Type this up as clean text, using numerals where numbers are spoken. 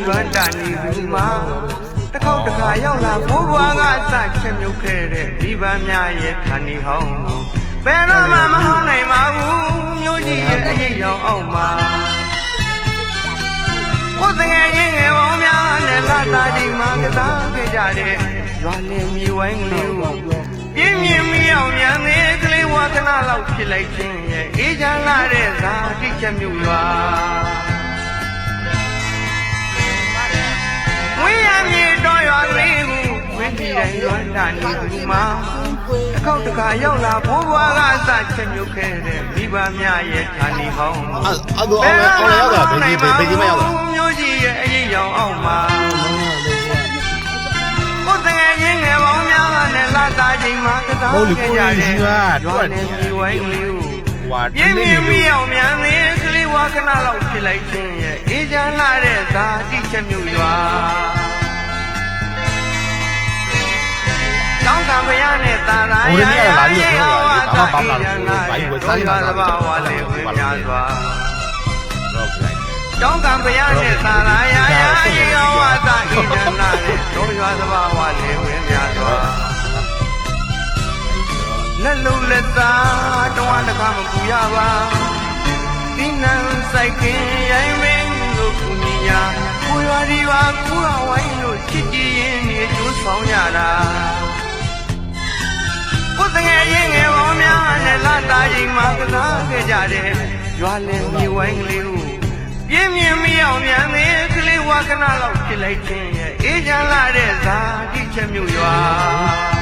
လွမ်းတာနေပြီမှာတစ်ခေါက်တစ်ခါရောက်လာဘိုးဘွားကစချက်မြုပ်ခဲ့တဲ့ဒီပန်းများရဲ့ခန္ဒီဟောင်းဘယ်တော့မှမဟောင်းနိုင်ပါဘူးမျိုးကြီးရဲ့အရေးရောင်အောင်မှာကိုယ်တကယ်ရင်ငယ်ပေါင်းများနဲ့လာတာဒီမှာကစားခဲ့ကြတဲ့ရွာလင်းမြေဝိုင်းကလေးကိုပြင်းပြင်းမီအောင်မြန်သေးကလေးဝါကနာလောက်ဖြစ်လိုက်ခြင်းရဲ့အေးချမ်းလာတဲ့ဇာတိချက်မြုပ်ရွာဝင်းရမြေတော်ရွာလေးကိုဝင်းပြည်တိုင်းရွာတာနေသူမှာတစ်ခေါက်တစ်ခါရောက်လာဘိုးဘွားကစချက်မြုပ်ခဲ့တဲ့မိဘများရဲ့ဌာနီဟောင်းအဲ့တော့အောင်ရောက်တာဘယ်ကြီးမရောက်တာမျိုးကြီးရဲ့အရေးရောင်အောင်မှာကိုယ်တကယ်ချင်းငယ်ပေါင်းများနဲ့လာတာချိန်မှာကစားခဲ့ကြတဲ့ရွာနဲ့မြေဝိုင်းလေးကိုပြင်းပြင်းမီအောင်မြန်သေးကလေးဝါကနာလောက်ဖြစ်လိုက်ခြင်းရဲ့အေးချမ်းလာတဲ့ဇာတိချက်မြုပ်ရွာတောင်းကံမရနဲ့တာသာရရဟောဝါသာအေးချမ်းလာတဲ့တော်ရွာသဘာဝလေးဝင်များစွာတောင်းကံမရနဲ့တာသာရရဟောဝါသာအေးချမ်းလာတဲ့တော်ရွာသဘာဝလေးဝင်များစွာလက်လုံးလက်သားတောင်းတကားမပူရပါဒီနန်းဆိုင်ခင်ရိုင်းမင်းလို့ကူညီညာကိုရွာဒီပါကိုကဝိုင်းလို့ချစ်ကြည်ရင်နေကျိုးဆောင်ရတာကိုယ်တကယ်ရင်ငယ်ပေါင်းများနဲ့လာတာချိန်မှာကစားခဲ့ကြတဲ့ရွာလင်းမြေဝိုင်းကလေးကိုပြင်းပြင်းမီအောင်မြန်သေးကလေးဝါကနာလောက်ဖြစ်လိုက်ခြင်းရဲ့အေးချမ်းလာတဲ့ဇာတိချက်မြုပ်ရွာ